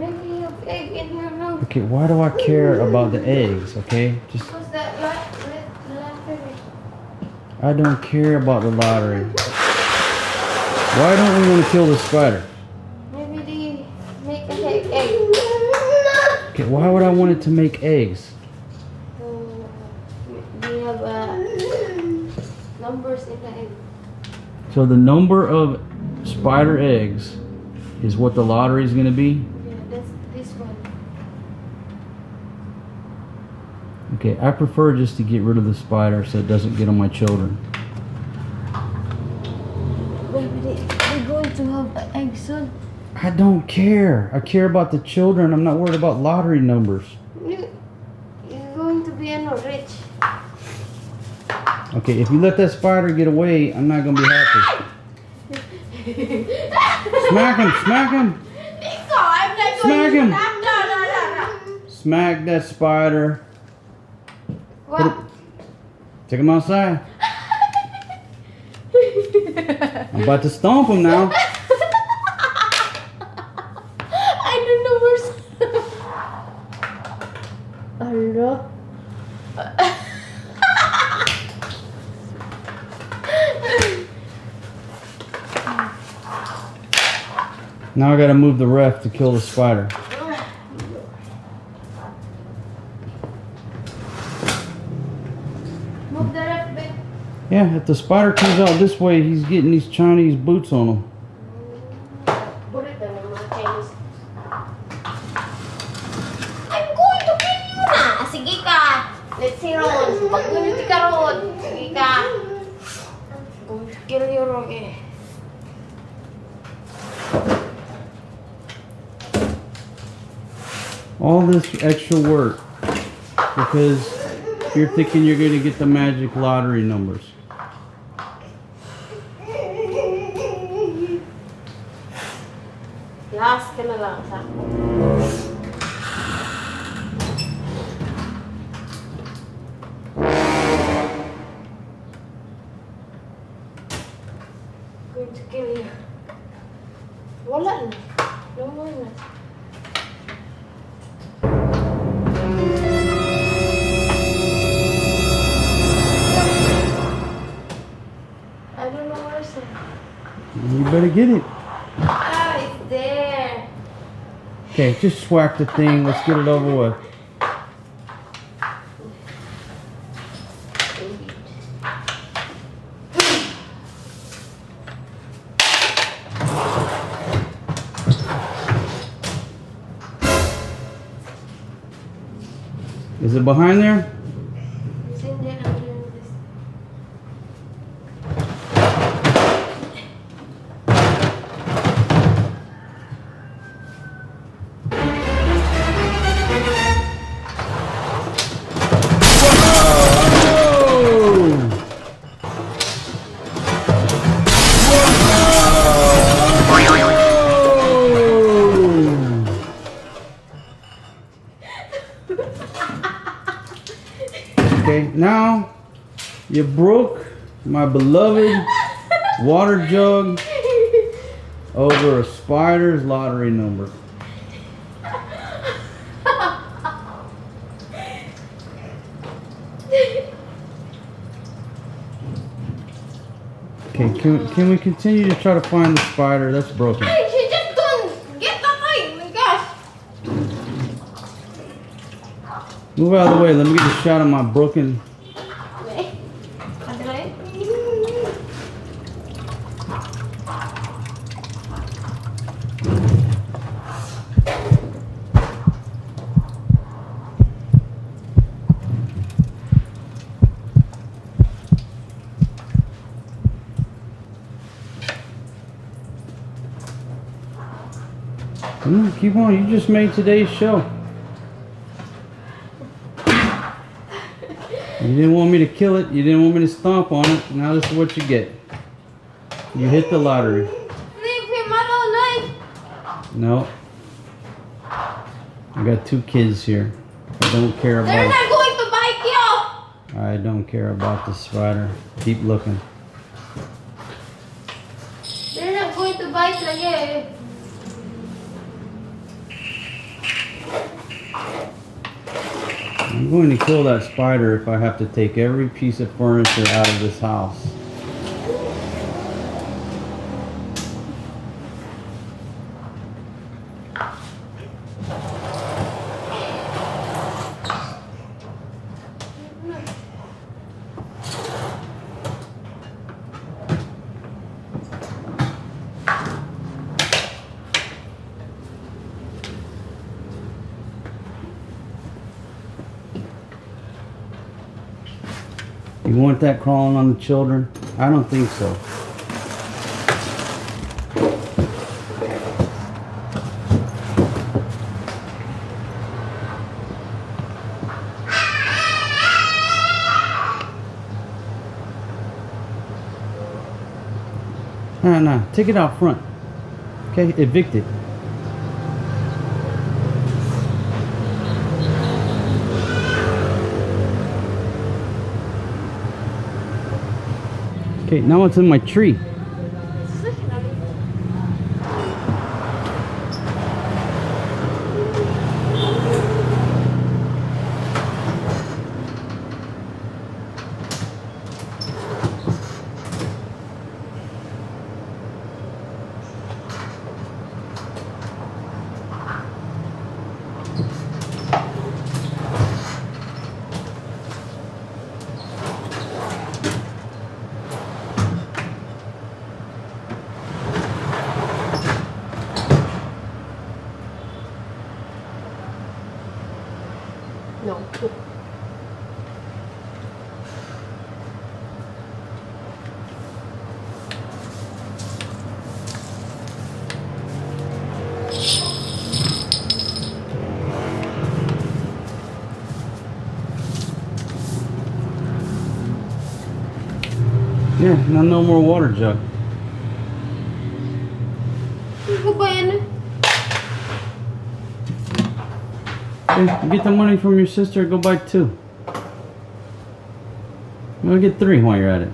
Maybe you have egg in your mouth. Okay, why do I care about the eggs, okay? Just Because that lottery. I don't care about the lottery. Why don't we want to kill the spider? Maybe they make a egg. Okay, why would I want it to make eggs? They have numbers in the egg. So the number of spider eggs is what the lottery is going to be? Yeah, that's this one. Okay, I prefer just to get rid of the spider so it doesn't get on my children. Maybe they're going to have an egg soon. I don't care. I care about the children. I'm not worried about lottery numbers. You're going to be rich. Okay, if you let that spider get away, I'm not going to be happy. Smack him! Smack him! Nico, I'm not Smack going him! to... No. Smack that spider. What? Take him outside. I'm about to stomp him now. I don't know where's... Hello? Now I gotta move the ref to kill the spider. Move the ref back. Yeah, if the spider comes out this way, he's getting these Chinese boots on him. Burrito ng mga Chinese. I'm going to kill you na! Sige ka! Let's see Ron. Pag-unity ka Ron. Sige ka. I'm going to kill you Ron eh. All this extra work because you're thinking you're going to get the magic lottery numbers. Last ka na lang sa going to kill you. Wala na. No more na. I don't know where's it. You better get it. Ah, it's there. Okay, just whack the thing. Let's get it over with. Is it behind there? It's in there under this. Okay, now you broke my beloved water jug over a spider's lottery number. Okay, can we continue to try to find the spider that's broken? Hey, she just don't get the light. Oh my gosh. Move out of the way. Let me get a shot of my broken. Okay. Andre? Come on, keep on. You just made today's show. You didn't want me to kill it. You didn't want me to stomp on it. Now this is what you get. You hit the lottery. Leave him alone. No. I got 2 kids here. I don't care They're about. not going to bite you. I don't care about the spider. Keep looking. They're not going to bite you. I'm going to kill that spider if I have to take every piece of furniture out of this house. You want that crawling on the children? I don't think so. Nah, take it out front. Okay, evict it. Okay, now it's in my tree. No. Yeah, now no more water jug. Ano ba yan? Okay, you get the money from your sister, go buy 2. You'll get 3 while you're at it.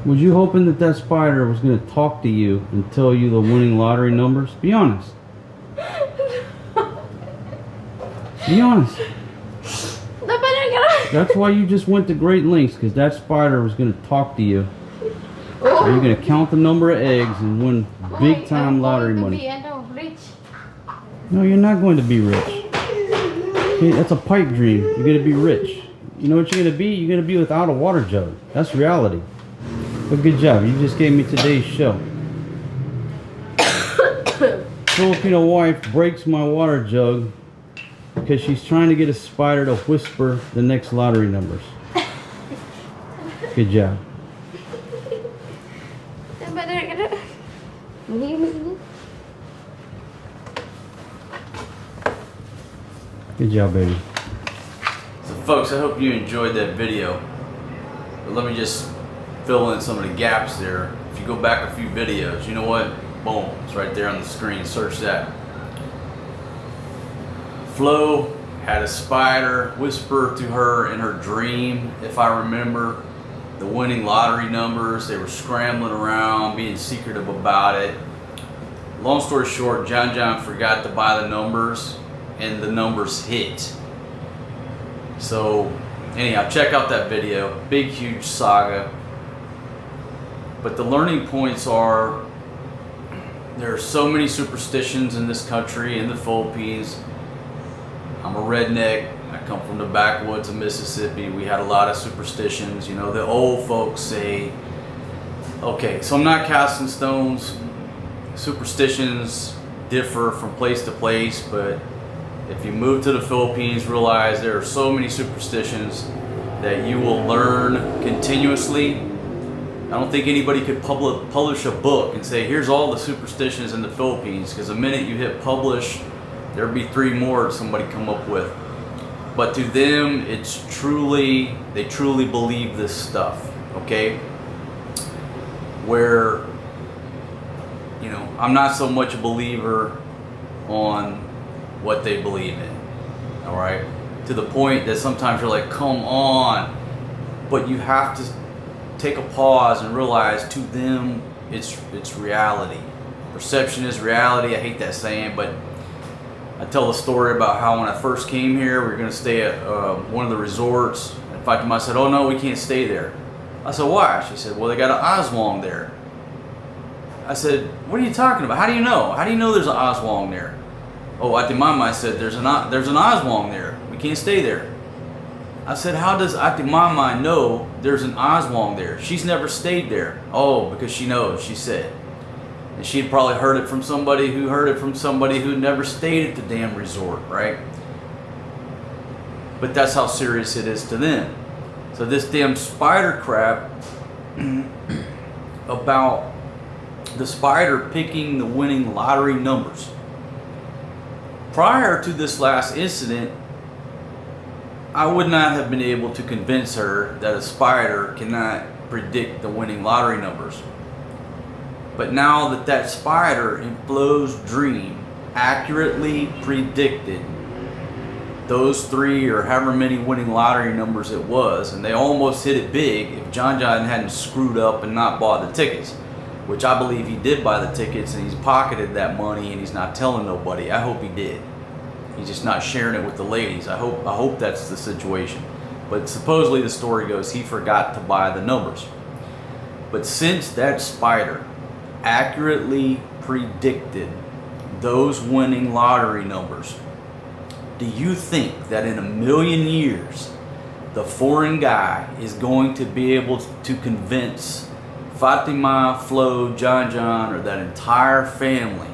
Was you hoping that that spider was going to talk to you and tell you the winning lottery numbers? Be honest. Be honest. That's why you just went to great lengths, because that spider was going to talk to you. Are you going to count the number of eggs and win big time lottery money? No, you're not going to be rich. Okay, that's a pipe dream. You're going to be rich. You know what you're going to be? You're going to be without a water jug. That's reality. But good job. You just gave me today's show. Filipino wife breaks my water jug because she's trying to get a spider to whisper the next lottery numbers. Good job. Good job, baby. So folks, I hope you enjoyed that video. But let me just fill in some of the gaps there. If you go back a few videos, you know what? Boom, it's right there on the screen. Search that. Flo had a spider whisper to her in her dream, if I remember, the winning lottery numbers. They were scrambling around, being secretive about it. Long story short, John forgot to buy the numbers, and the numbers hit. So anyhow, check out that video. Big, huge saga. But the learning points are, there are so many superstitions in this country, in the Philippines. I'm a redneck. I come from the backwoods of Mississippi. We had a lot of superstitions. You know, the old folks say, okay, so I'm not casting stones. Superstitions differ from place to place, but if you move to the Philippines, realize there are so many superstitions that you will learn continuously. I don't think anybody could publish a book and say, here's all the superstitions in the Philippines, because the minute you hit publish, there'll be 3 more somebody come up with. But to them, it's truly, they truly believe this stuff, okay? Where, you know, I'm not so much a believer on what they believe in, all right? To the point that sometimes you're like, come on. But you have to take a pause and realize to them, it's reality, perception is reality. I hate that saying, but I tell a story about how when I first came here, we were going to stay at one of the resorts. And Fatima said, "Oh no, we can't stay there." I said, "Why?" She said, "Well, they got an Oswald there." I said, "What are you talking about? How do you know? How do you know there's an Oswald there?" "Oh, Atimama said there's an Oswald there. We can't stay there." I said, "How does Atimama know there's an Oswald there? She's never stayed there." "Oh, because she knows," she said. And she'd probably heard it from somebody who never stayed at the damn resort, right? But that's how serious it is to them. So this damn spider crap about the spider picking the winning lottery numbers. Prior to this last incident, I would not have been able to convince her that a spider cannot predict the winning lottery numbers. But now that that spider in Flo's dream accurately predicted those 3 or however many winning lottery numbers it was, and they almost hit it big if John hadn't screwed up and not bought the tickets, which I believe he did buy the tickets and he's pocketed that money and he's not telling nobody. I hope he did. He's just not sharing it with the ladies. I hope that's the situation. But supposedly the story goes he forgot to buy the numbers. But since that spider accurately predicted those winning lottery numbers, do you think that in a million years the foreign guy is going to be able to convince Fatima, Flo, John, or that entire family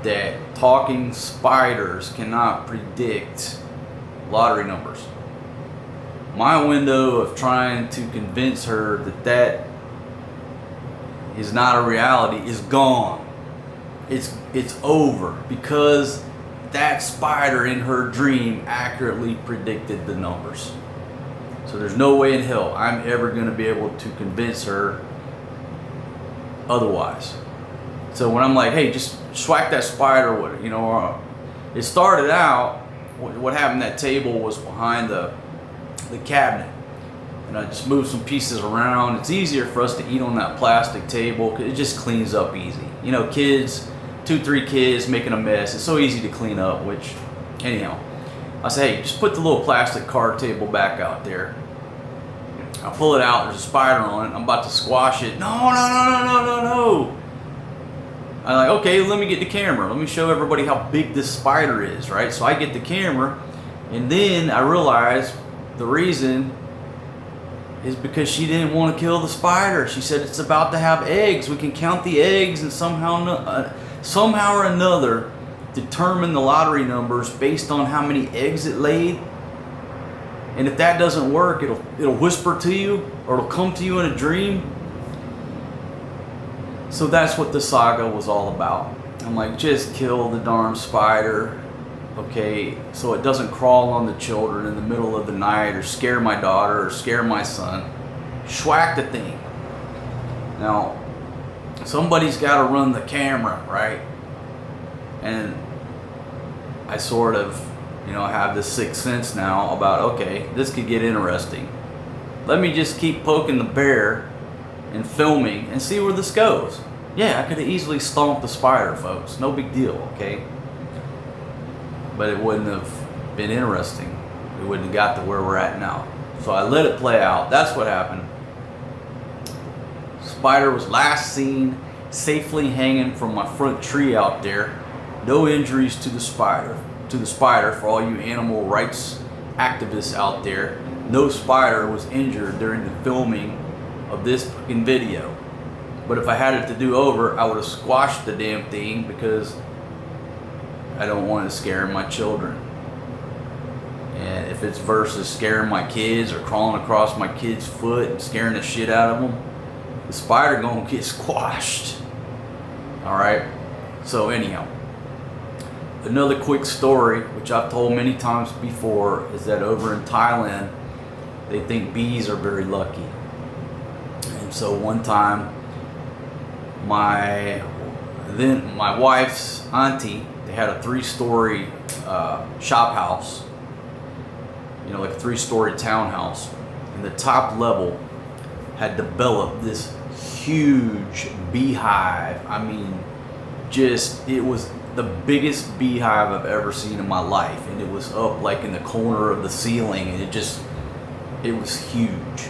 that talking spiders cannot predict lottery numbers? My window of trying to convince her that that is not a reality is gone. It's over, because that spider in her dream accurately predicted the numbers. So there's no way in hell I'm ever going to be able to convince her otherwise. So when I'm like, "Hey, just swack that spider," it started out, what happened, that table was behind the cabinet. And I just moved some pieces around. It's easier for us to eat on that plastic table because it just cleans up easy. Kids, 2-3 kids making a mess. It's so easy to clean up, which, anyhow. I say, "Hey, just put the little plastic card table back out there." I pull it out, there's a spider on it. I'm about to squash it. No. I'm like, "Okay, let me get the camera. Let me show everybody how big this spider is," right? So I get the camera, and then I realize the reason is because she didn't want to kill the spider. She said it's about to have eggs. We can count the eggs and somehow or another determine the lottery numbers based on how many eggs it laid. And if that doesn't work, it'll whisper to you, or it'll come to you in a dream. So that's what the saga was all about. I'm like, just kill the darn spider, okay, so it doesn't crawl on the children in the middle of the night or scare my daughter or scare my son. Schwack the thing. Now, somebody's got to run the camera, right? And I sort of, have this sixth sense now about, okay, this could get interesting. Let me just keep poking the bear and filming and see where this goes. Yeah, I could have easily stomped the spider, folks. No big deal, okay? But it wouldn't have been interesting. We wouldn't have got to where we're at now. So I let it play out. That's what happened. Spider was last seen safely hanging from my front tree out there. No injuries to the spider. For all you animal rights activists out there, no spider was injured during the filming of this fucking video. But if I had it to do over, I would have squashed the damn thing, because I don't want to scare my children. And if it's versus scaring my kids or crawling across my kid's foot and scaring the shit out of them, the spider gonna get squashed. Alright? So anyhow, another quick story, which I've told many times before, is that over in Thailand, they think bees are very lucky. And so one time, my wife's auntie, they had a 3-story shop house, like a 3-story townhouse, and the top level had developed this huge beehive. I mean, it was the biggest beehive I've ever seen in my life, and it was up like in the corner of the ceiling, and it was huge,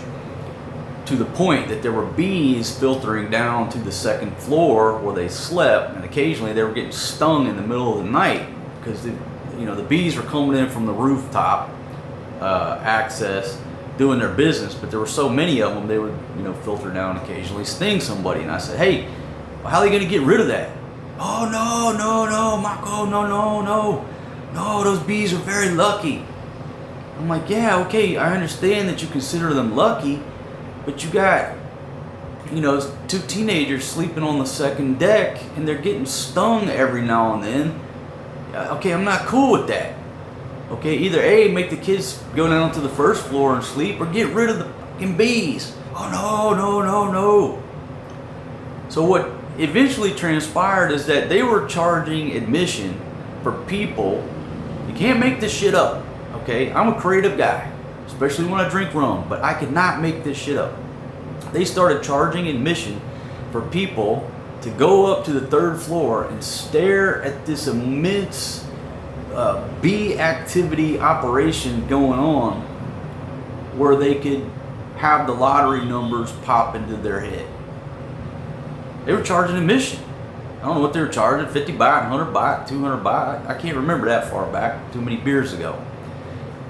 to the point that there were bees filtering down to the second floor where they slept, and occasionally they were getting stung in the middle of the night because the bees were coming in from the rooftop access, doing their business, but there were so many of them they would filter down occasionally, sting somebody. And I said, hey, well, how are they going to get rid of that? Oh, no, Marco, no, those bees are very lucky. I'm like, yeah, okay, I understand that you consider them lucky, but you got two teenagers sleeping on the second deck and they're getting stung every now and then. Okay, I'm not cool with that. Okay, either A, make the kids go down to the first floor and sleep, or get rid of the fucking bees. Oh, no. So what eventually transpired is that they were charging admission for people. You can't make this shit up, okay? I'm a creative guy, especially when I drink rum, but I could not make this shit up. They started charging admission for people to go up to the third floor and stare at this immense bee activity operation going on, where they could have the lottery numbers pop into their head. They were charging admission. I don't know what they were charging, 50 baht, 100 baht, 200 baht. I can't remember that far back, too many beers ago.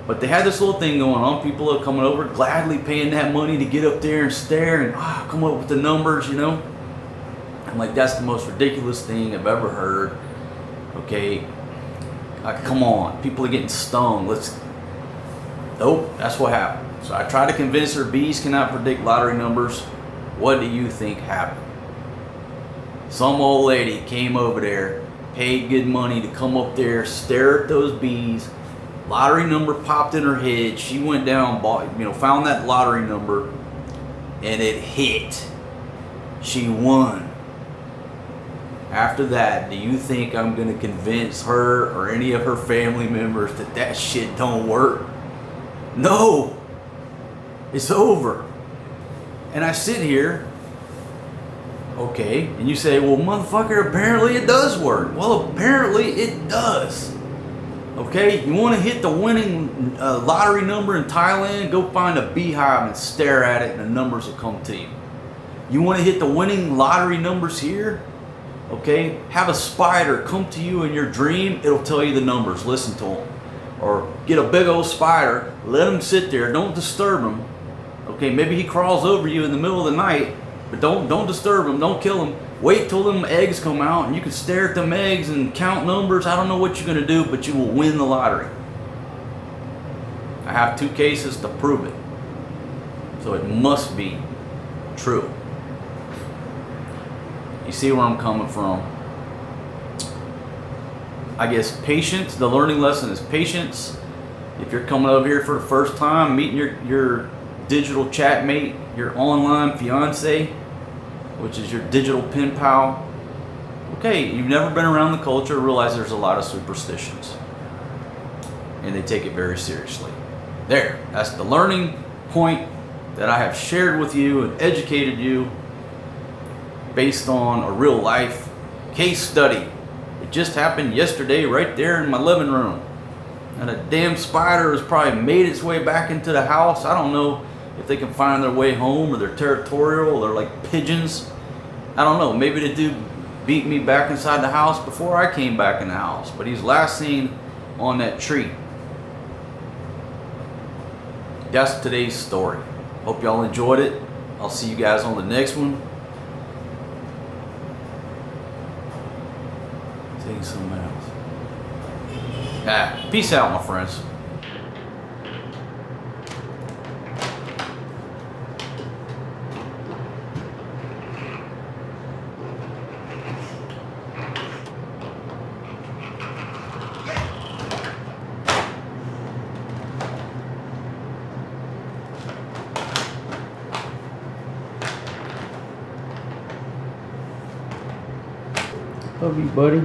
But they had this little thing going on. People are coming over, gladly paying that money to get up there and stare and come up with the numbers, I'm like, that's the most ridiculous thing I've ever heard. Okay, come on, people are getting stung. Nope, that's what happened. So I tried to convince her bees cannot predict lottery numbers. What do you think happened? Some old lady came over there, paid good money to come up there, stare at those bees. Lottery number popped in her head. She went down, found that lottery number, and it hit. She won. After that, do you think I'm going to convince her or any of her family members that shit don't work? No. It's over. And I sit here, okay, and you say, well, motherfucker, apparently it does work. Well, apparently it does. Okay, you want to hit the winning lottery number in Thailand? Go find a beehive and stare at it, and the numbers will come to you. You want to hit the winning lottery numbers here? Okay, have a spider come to you in your dream. It'll tell you the numbers. Listen to them. Or get a big old spider, let him sit there. Don't disturb him. Okay, maybe he crawls over you in the middle of the night, but don't disturb him. Don't kill him. Wait till them eggs come out and you can stare at them eggs and count numbers. I don't know what you're going to do, but you will win the lottery. I have 2 cases to prove it. So it must be true. You see where I'm coming from? I guess patience, the learning lesson is patience. If you're coming over here for the first time, meeting your digital chat mate, your online fiance, which is your digital pen pal. Okay, you've never been around the culture, realize there's a lot of superstitions. And they take it very seriously. There, that's the learning point that I have shared with you and educated you based on a real life case study. It just happened yesterday right there in my living room. And a damn spider has probably made its way back into the house. I don't know if they can find their way home or they're territorial or they're like pigeons. I don't know. Maybe the dude beat me back inside the house before I came back in the house. But he's last seen on that tree. That's today's story. Hope y'all enjoyed it. I'll see you guys on the next one. Saying something else. Peace out, my friends. Love you, buddy.